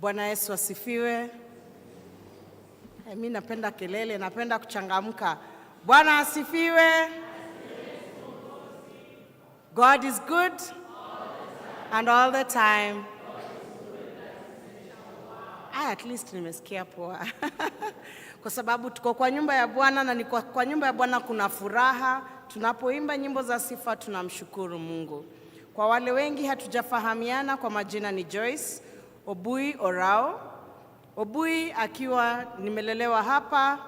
Bwana Yesu asifiwe. Mimi napenda kelele, napenda kuchangamka. Bwana asifiwe. God is good and all the time. At least nimesikia poa. Kwa sababu tuko kwa nyumba ya Bwana na kwa nyumba ya Bwana kuna furaha. Tunapoimba nyimbo za sifa tunamshukuru Mungu. Kwa wale wengi hatujafahamiana, kwa majina ni Joyce Obui Orao. Obui akiwa nimelelewa hapa,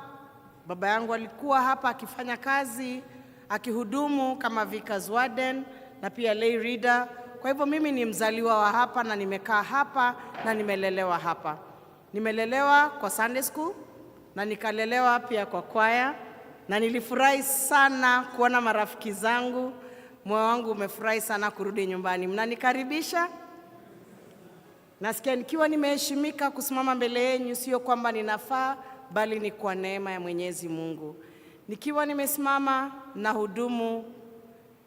baba yangu alikuwa hapa akifanya kazi, akihudumu kama Vicar's Warden na pia lay reader. Kwa hivyo mimi ni mzaliwa wa hapa na nimekaa hapa na nimelelewa hapa. Nimelelewa kwa Sunday school na nikalelewa pia kwa kwaya, na nilifurahi sana kuona marafiki zangu. Moyo wangu umefurahi sana kurudi nyumbani. Mnanikaribisha? Nasikia nikiwa nimeheshimika kusimama mbele yenu, sio kwamba ninafaa, bali ni kwa neema ya Mwenyezi Mungu. Nikiwa nimesimama na hudumu,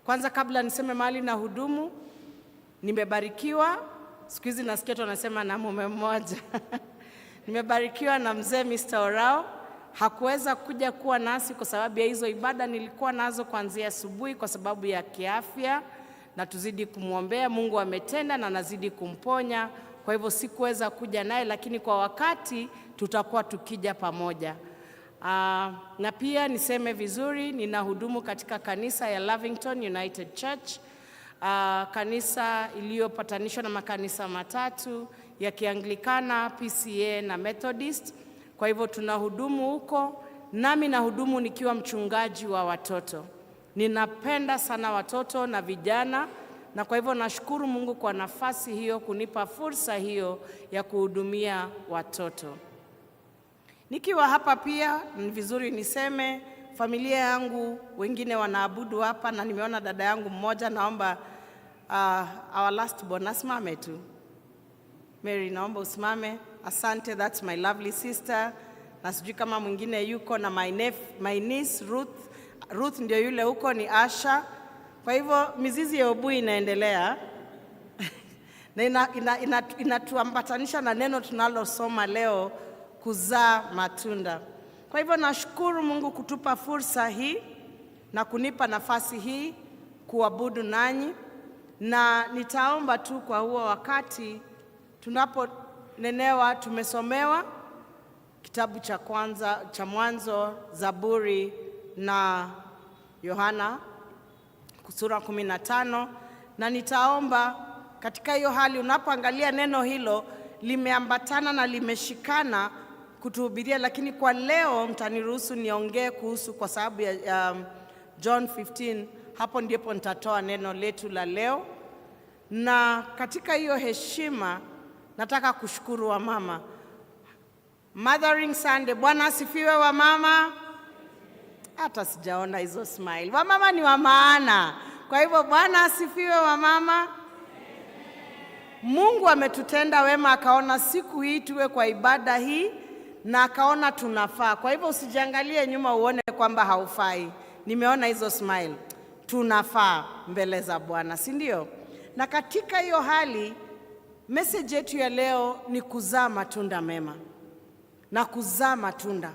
kwanza kabla niseme mahali na hudumu, nimebarikiwa. Siku hizi nasikia tunasema na mume mmoja. Nimebarikiwa na mzee Mr. Orao. Hakuweza kuja kuwa nasi kwa sababu ya hizo ibada nilikuwa nazo kuanzia asubuhi kwa sababu ya kiafya, na tuzidi kumwombea. Mungu ametenda na nazidi kumponya. Kwa hivyo sikuweza kuja naye, lakini kwa wakati tutakuwa tukija pamoja. Na pia niseme vizuri, ninahudumu katika kanisa ya Lavington United Church, kanisa iliyopatanishwa na makanisa matatu ya Kianglikana, PCA na Methodist. Kwa hivyo tunahudumu huko, nami nahudumu nikiwa mchungaji wa watoto. Ninapenda sana watoto na vijana, na kwa hivyo nashukuru Mungu kwa nafasi hiyo, kunipa fursa hiyo ya kuhudumia watoto. Nikiwa hapa pia ni vizuri niseme familia yangu wengine wanaabudu hapa, na nimeona dada yangu mmoja. Naomba our last born asimame tu. Mary, naomba usimame. Asante, that's my lovely sister. Na sijui kama mwingine yuko, na my niece Ruth ndio yule huko, ni Asha. Kwa hivyo mizizi ya Obui inaendelea na inatuambatanisha na neno tunalosoma leo, kuzaa matunda. Kwa hivyo nashukuru Mungu kutupa fursa hii na kunipa nafasi hii kuabudu nanyi, na nitaomba tu kwa huo wakati tunaponenewa. Tumesomewa kitabu cha Mwanzo, Zaburi na Yohana sura 15, na nitaomba katika hiyo hali unapoangalia neno hilo limeambatana na limeshikana kutuhubiria. Lakini kwa leo mtaniruhusu niongee kuhusu, kwa sababu ya John 15, hapo ndipo nitatoa neno letu la leo. Na katika hiyo heshima nataka kushukuru wa mama. Mothering Sunday. Bwana asifiwe wa mama. Hata sijaona hizo smile. Wa mama ni wa maana. Kwa hivyo Bwana asifiwe wa mama. Mungu ametutenda wema, akaona siku hii tuwe kwa ibada hii, na akaona tunafaa. Kwa hivyo usijiangalie nyuma uone kwamba haufai. Nimeona hizo smile. Tunafaa mbele za Bwana, si ndio? Na katika hiyo hali message yetu ya leo ni kuzaa matunda mema na kuzaa matunda.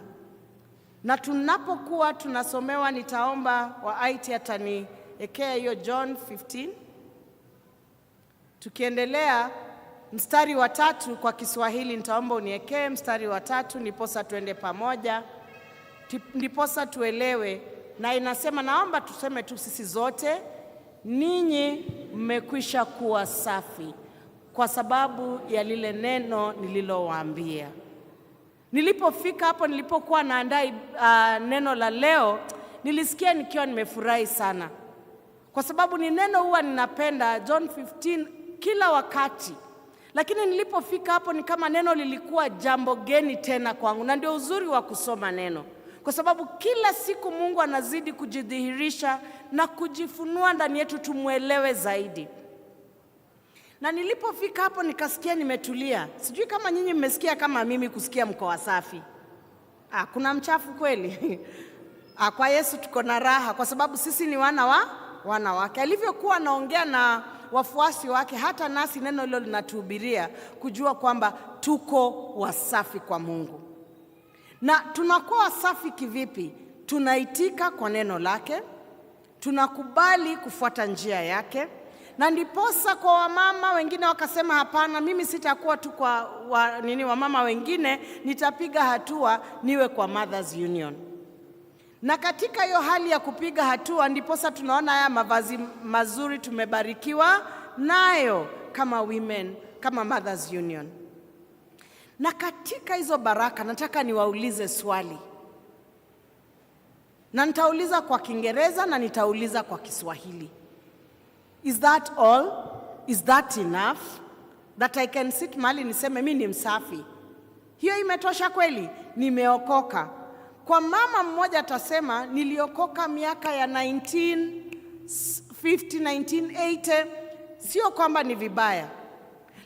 Na tunapokuwa tunasomewa, nitaomba wa IT ataniekea hiyo John 15. Tukiendelea mstari wa 3 kwa Kiswahili, nitaomba uniekee mstari wa 3 ndiposa tuende pamoja, ndiposa tuelewe. Na inasema, naomba tuseme tu sisi zote, ninyi mmekwisha kuwa safi kwa sababu ya lile neno nililowaambia. Nilipofika hapo, nilipokuwa naandaa neno la leo, nilisikia nikiwa nimefurahi sana, kwa sababu ni neno huwa ninapenda John 15 kila wakati. Lakini nilipofika hapo ni kama neno lilikuwa jambo geni tena kwangu, na ndio uzuri wa kusoma neno, kwa sababu kila siku Mungu anazidi kujidhihirisha na kujifunua ndani yetu tumuelewe zaidi. Na nilipofika hapo nikasikia nimetulia. Sijui kama nyinyi mmesikia kama mimi kusikia mko wasafi. Kuna mchafu kweli? Kwa Yesu tuko na raha, kwa sababu sisi ni wana wake. Alivyokuwa naongea na wafuasi wake, hata nasi neno hilo linatuhubiria kujua kwamba tuko wasafi kwa Mungu. Na tunakuwa wasafi kivipi? Tunaitika kwa neno lake, tunakubali kufuata njia yake. Na ndiposa kwa wamama wengine wakasema hapana, mimi sitakuwa tu kwa wamama wengine, nitapiga hatua niwe kwa Mothers Union. Na katika hiyo hali ya kupiga hatua ndiposa tunaona haya mavazi mazuri tumebarikiwa nayo kama women, kama Mothers Union. Na katika hizo baraka nataka niwaulize swali. Na nitauliza kwa Kiingereza na nitauliza kwa Kiswahili. Is that all? Is that enough? That I can sit mahali niseme mimi ni msafi? Hiyo imetosha kweli? Nimeokoka. Kwa mama mmoja atasema niliokoka miaka ya 1950, 1980. Sio kwamba ni vibaya.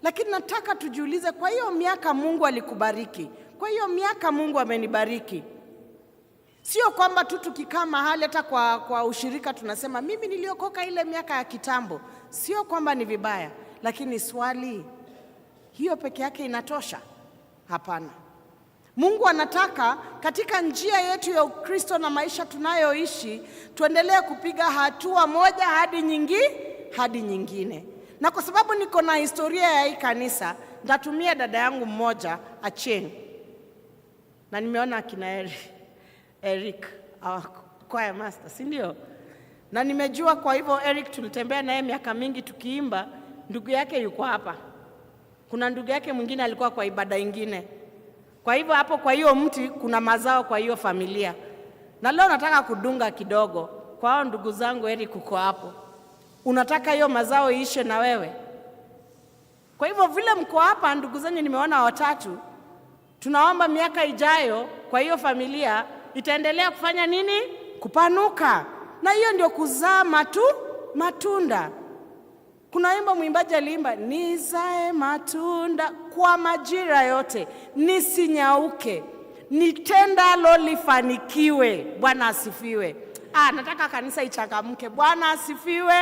Lakini nataka tujiulize, kwa hiyo miaka Mungu alikubariki. Kwa hiyo miaka Mungu amenibariki. Sio kwamba tu tukikaa mahali hata kwa ushirika tunasema mimi niliokoka ile miaka ya kitambo. Sio kwamba ni vibaya, lakini swali, hiyo peke yake inatosha? Hapana. Mungu anataka katika njia yetu ya Ukristo na maisha tunayoishi tuendelee kupiga hatua moja hadi nyingine. Na kwa sababu niko na historia ya hii kanisa, nitatumia dada yangu mmoja Achieng. Na nimeona akina Eric, choir master, si ndio? Na nimejua, kwa hivyo Eric tulitembea naye miaka mingi tukiimba. Ndugu yake yuko hapa. Kuna ndugu yake mwingine alikuwa kwa ibada ingine. Kwa hivyo hapo kwa hiyo mti kuna mazao kwa hiyo familia. Na leo nataka kudunga kidogo. Kwa hao ndugu zangu, Eric uko hapo. Unataka hiyo mazao iishe na wewe? Kwa hivyo vile mko hapa, ndugu zangu nimeona watatu, tunaomba miaka ijayo kwa hiyo familia itaendelea kufanya nini? Kupanuka. Na hiyo ndio kuzaa matunda. Kuna wimbo mwimbaji aliimba, nizae matunda kwa majira yote, nisinyauke, nitendalo lifanikiwe. Bwana asifiwe. Nataka kanisa ichangamke. Bwana asifiwe.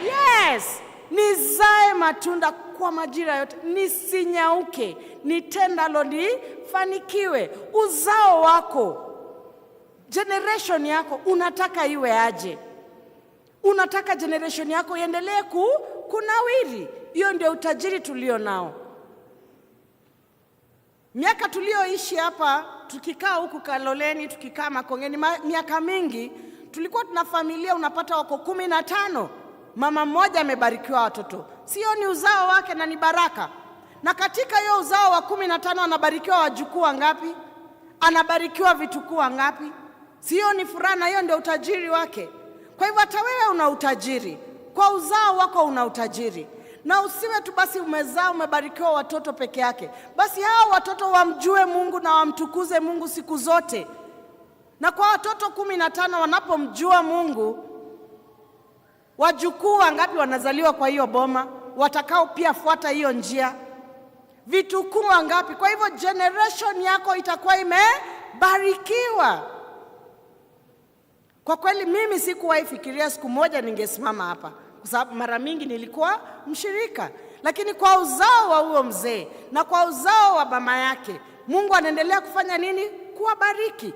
Yes, nizae matunda kwa majira yote, nisinyauke, nitendalo lifanikiwe. Uzao wako, generation yako unataka iwe aje? Unataka generation yako iendelee kunawiri. Hiyo ndio utajiri tulio nao. Miaka tulioishi hapa, tukikaa huku Kaloleni, tukikaa Makongeni, miaka mingi, tulikuwa tuna familia unapata wako 15. Mama mmoja amebarikiwa watoto. Sio ni uzao wake na ni baraka? Na katika hiyo uzao wa 15 anabarikiwa wajukuu wangapi? Anabarikiwa vitukuu wangapi? Sio ni furaha? Na hiyo ndio utajiri wake. Kwa hivyo hata wewe una utajiri. Kwa uzao wako una utajiri. Na usiwe tu basi umezaa umebarikiwa watoto peke yake. Basi hao watoto wamjue Mungu na wamtukuze Mungu siku zote. Na kwa watoto 15 wanapomjua Mungu, wajukuu wangapi wanazaliwa kwa hiyo boma watakao pia fuata hiyo njia? Vitukuu wangapi? Kwa hivyo generation yako itakuwa imebarikiwa. Kwa kweli mimi sikuwahi fikiria siku moja ningesimama hapa, kwa sababu mara mingi nilikuwa mshirika. Lakini kwa uzao wa huo mzee na kwa uzao wa mama yake, Mungu anaendelea kufanya nini? Kuwabariki.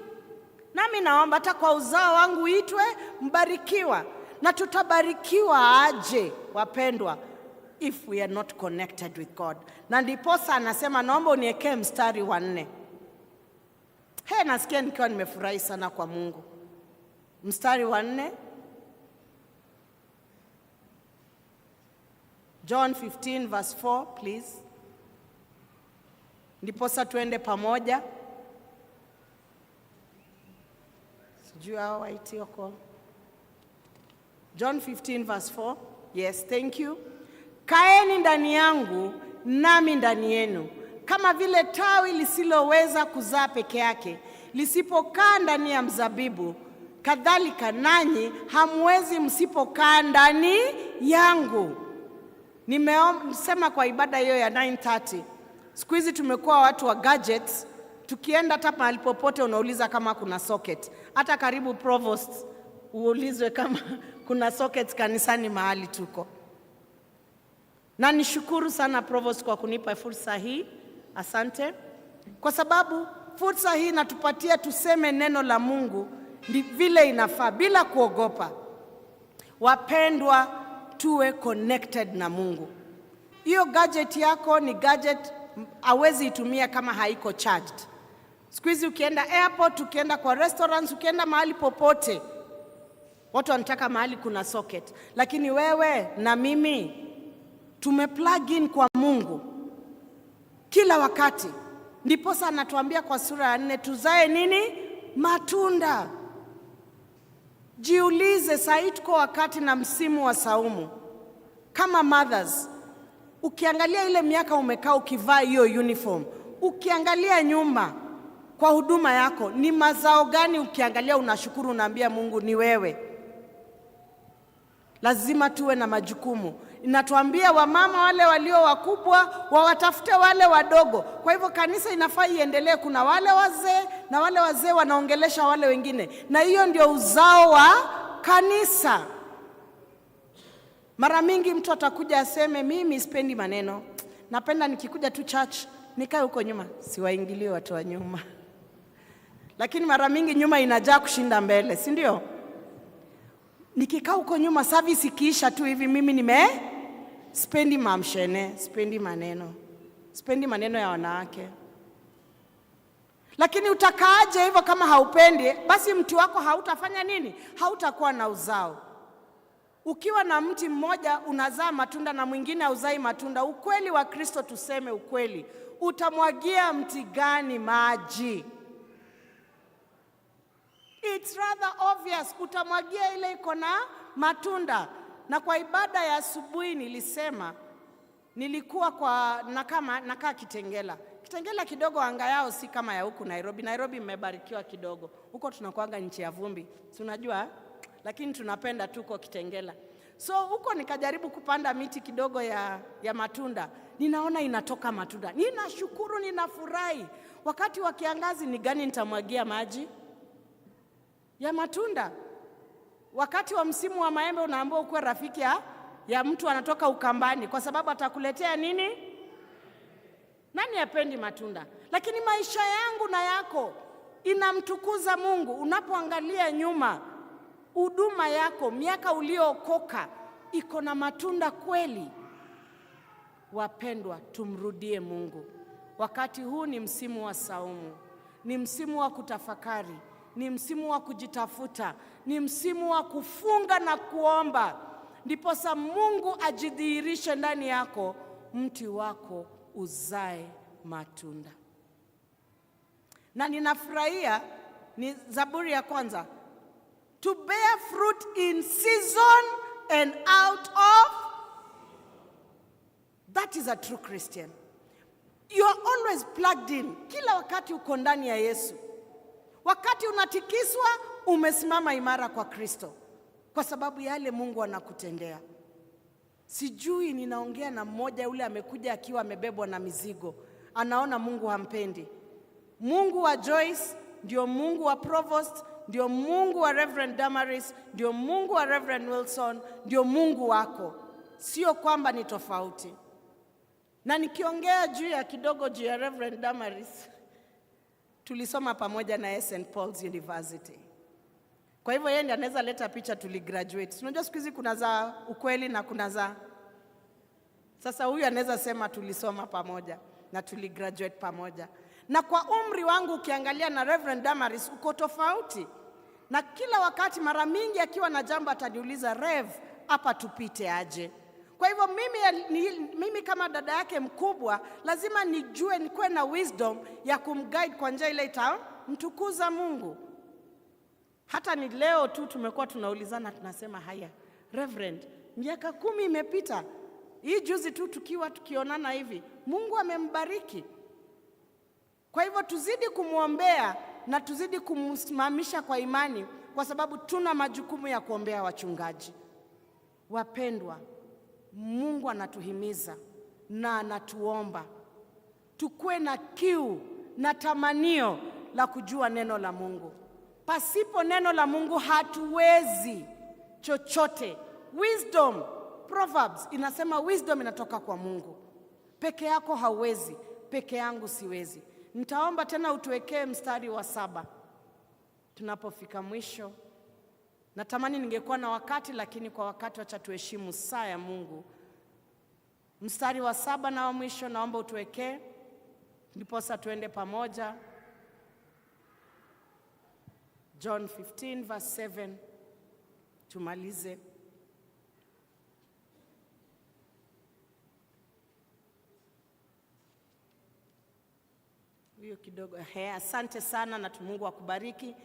Nami naomba hata kwa uzao wangu uitwe mbarikiwa. Na tutabarikiwa aje, wapendwa, if we are not connected with God? Na ndiposa anasema naomba uniwekee mstari wa 4. Nasikia nikiwa nimefurahi sana kwa Mungu. Mstari wa 4, John 15 verse 4, please. Ndiposa tuende pamoja. Sijui hao waiti wako. John 15 verse 4. Yes, thank you. Kaeni ndani yangu nami ndani yenu. Kama vile tawi lisiloweza kuzaa peke yake lisipokaa ndani ya mzabibu, kadhalika nanyi hamwezi msipokaa ndani yangu. Nimesema kwa ibada hiyo ya 9:30. Siku hizi tumekuwa watu wa gadgets. Tukienda hata mahali popote unauliza kama kuna socket. Hata karibu Provost uulizwe kama kuna socket kanisani mahali tuko. Na nishukuru sana Provost kwa kunipa fursa hii. Asante. Kwa sababu fursa hii inatupatia tuseme neno la Mungu vile inafaa bila kuogopa. Wapendwa, tuwe connected na Mungu. Hiyo gadget yako ni gadget hawezi itumia kama haiko charged. Siku hizi ukienda airport, ukienda kwa restaurants, ukienda mahali popote, watu wanataka mahali kuna socket. Lakini wewe na mimi tumeplug in kwa Mungu kila wakati. Ndiposa anatuambia kwa sura ya 4 tuzae nini? Matunda. Jiulize, sasa tuko wakati na msimu wa saumu. Kama mothers, ukiangalia ile miaka umekaa ukivaa hiyo uniform, ukiangalia nyuma kwa huduma yako, ni mazao gani ukiangalia unashukuru, unaambia Mungu ni wewe? Lazima tuwe na majukumu. Inatuambia wamama wale walio wakubwa wawatafute wale wadogo. Kwa hivyo kanisa inafaa iendelee. Kuna wale wazee na wale wazee wanaongelesha wale wengine, na hiyo ndio uzao wa kanisa. Mara mingi mtu atakuja aseme mimi sipendi maneno, napenda nikikuja tu church nikae huko nyuma, siwaingilie watu wa nyuma. Lakini mara mingi nyuma inajaa kushinda mbele, si ndio? Nikikaa huko nyuma, service ikiisha tu hivi, mimi sipendi mamshene, sipendi maneno ya wanawake. Lakini utakaaje hivyo kama haupendi? Basi mti wako hautafanya nini? Hautakuwa na uzao. Ukiwa na mti mmoja unazaa matunda na mwingine hauzai matunda, ukweli wa Kristo, tuseme ukweli, utamwagia mti gani maji? It's rather obvious, utamwagia ile iko na matunda. Na kwa ibada ya asubuhi nilisema, nilikuwa nakaa Kitengela. Kitengela kidogo anga yao si kama ya huku Nairobi. Nairobi mmebarikiwa kidogo. Huko tunakuanga nchi ya vumbi, si unajua? Lakini tunapenda tuko Kitengela. So huko nikajaribu kupanda miti kidogo ya matunda. Ninaona inatoka matunda. Ninashukuru, ninafurahi. Wakati wa kiangazi ni gani nitamwagia maji? Ya matunda. Wakati wa msimu wa maembe unaambiwa ukuwe rafiki ya mtu anatoka Ukambani, kwa sababu atakuletea nini? Nani hapendi matunda? Lakini maisha yangu na yako inamtukuza Mungu. Unapoangalia nyuma, huduma yako, miaka uliokoka, iko na matunda kweli? Wapendwa, tumrudie Mungu. Wakati huu ni msimu wa saumu, ni msimu wa kutafakari, ni msimu wa kujitafuta, ni msimu wa kufunga na kuomba. Ndiposa Mungu ajidhihirishe ndani yako, mti wako uzae matunda. Na ninafurahia ni Zaburi ya 1, to bear fruit in season and out of. That is a true Christian. You are always plugged in. Kila wakati uko ndani ya Yesu. Wakati unatikiswa, umesimama imara kwa Kristo, kwa sababu yale Mungu anakutendea. Sijui ninaongea na mmoja yule amekuja akiwa amebebwa na mizigo. Anaona Mungu hampendi. Mungu wa Joyce ndio Mungu wa Provost, ndio Mungu wa Reverend Damaris, ndio Mungu wa Reverend Wilson, ndio Mungu wako. Sio kwamba ni tofauti. Na nikiongea kidogo juu ya Reverend Damaris, tulisoma pamoja na St. Paul's University. Kwa hivyo yeye ndiye anaweza leta picha tuligraduate. Unajua siku hizi kuna za ukweli na kuna za. Sasa huyu anaweza sema tulisoma pamoja na tuligraduate pamoja. Na kwa umri wangu ukiangalia na Reverend Damaris uko tofauti. Na kila wakati mara mingi akiwa na jambo ataniuliza, Rev, hapa tupite aje? Kwa hivyo mimi kama dada yake mkubwa lazima nijue, nikuwe na wisdom ya kumguide kwa njia ile itamtukuza Mungu. Hata ni leo tu tumekuwa tunaulizana, tunasema haya, Reverend, miaka 10 imepita. Hii juzi tu tukionana hivi, Mungu amembariki. Kwa hivyo tuzidi kumuombea na tuzidi kumsimamisha kwa imani, kwa sababu tuna majukumu ya kuombea wachungaji. Wapendwa, Mungu anatuhimiza na anatuomba tukue na kiu na tamanio la kujua neno la Mungu. Pasipo neno la Mungu hatuwezi chochote. Wisdom Proverbs inasema wisdom inatoka kwa Mungu. Peke yako hauwezi, peke yangu siwezi. Nitaomba tena utuwekee mstari wa 7 tunapofika mwisho. Natamani ningekuwa na wakati, lakini kwa wakati wacha tuheshimu saa ya Mungu. Mstari wa 7 na wa mwisho naomba utuwekee, ndiposa tuende pamoja. John 15 verse 7 tumalize. Hiyo kidogo. Asante sana na Mungu akubariki.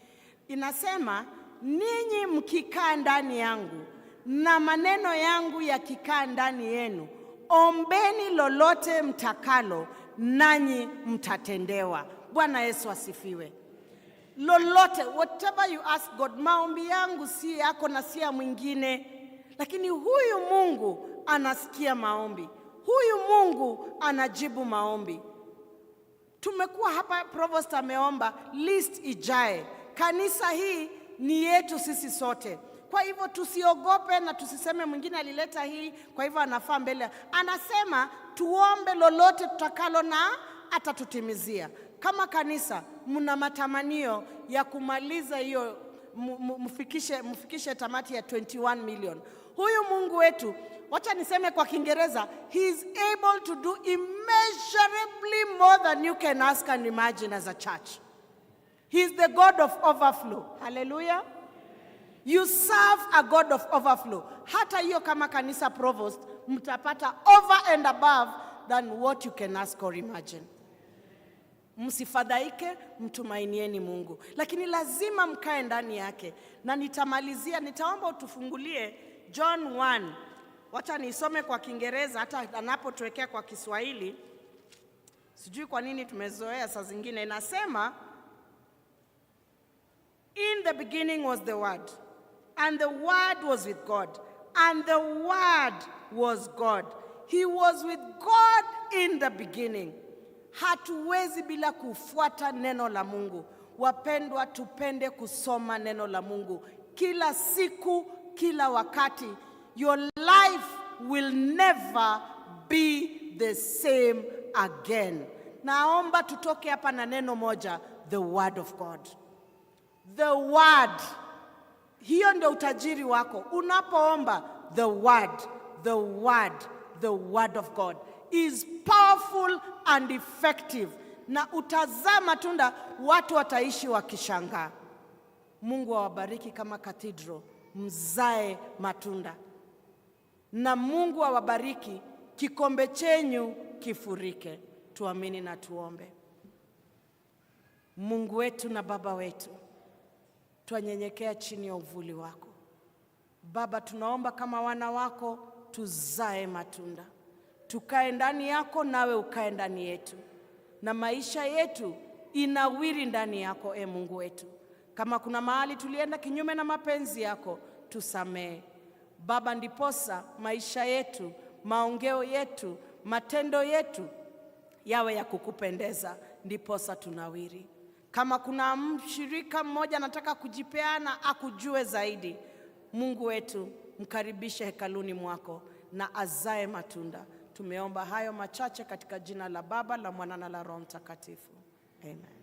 Inasema, ninyi mkikaa ndani yangu na maneno yangu yakikaa ndani yenu, ombeni lolote mtakalo, nanyi mtatendewa. Bwana Yesu asifiwe. Lolote, whatever you ask God. Maombi yangu si yako na si ya mwingine, lakini huyu Mungu anasikia maombi. Huyu Mungu anajibu maombi. Tumekuwa hapa, Provost ameomba list ijae. Kanisa hii ni yetu sisi sote. Kwa hivyo tusiogope na tusiseme mwingine alileta hii, kwa hivyo anafaa mbele. Anasema tuombe lolote tutakalo na atatutimizia. Kama kanisa mna matamanio ya kumaliza hiyo, mfikishe tamati ya 21 million. Huyu Mungu wetu, wacha niseme kwa Kiingereza, he is able to do immeasurably more than you can ask and imagine as a church. He is the God of overflow. Hallelujah. You serve a God of overflow. Hata hiyo kama kanisa Provost, mtapata over and above than what you can ask or imagine. Msifadhaike, mtumainieni Mungu. Lakini lazima mkae ndani yake. Na nitamalizia, nitaomba utufungulie John 1. Wacha nisome kwa Kiingereza, hata anapotuwekea kwa Kiswahili. Sijui kwa nini tumezoea saa zingine. Inasema, in the beginning was the Word, and the Word was with God, and the Word was God. He was with God in the beginning. Hatuwezi bila kufuata neno la Mungu. Wapendwa, tupende kusoma neno la Mungu kila siku, kila wakati. Your life will never be the same again. Naomba tutoke hapa na neno moja, the Word of God. The Word. Hiyo ndio utajiri wako. Unapoomba the Word, the Word, the Word of God is powerful and effective. Na utazaa matunda, watu wataishi wakishangaa. Mungu awabariki kama cathedral, mzae matunda. Na Mungu awabariki, kikombe chenyu kifurike. Tuamini na tuombe. Mungu wetu na Baba wetu, twanyenyekea chini ya uvuli wako. Baba, tunaomba kama wana wako tuzae matunda. Tukae ndani yako nawe ukae ndani yetu. Na maisha yetu inawiri ndani yako, Mungu wetu. Kama kuna mahali tulienda kinyume na mapenzi yako, tusamee. Baba, ndiposa maisha yetu, maongeo yetu, matendo yetu yawe ya kukupendeza, ndiposa tunawiri. Kama kuna mshirika mmoja anataka kujipeana akujue zaidi, Mungu wetu, mkaribishe hekaluni mwako na azae matunda. Tumeomba hayo machache katika jina la Baba, la Mwana na la Roho Mtakatifu. Amen.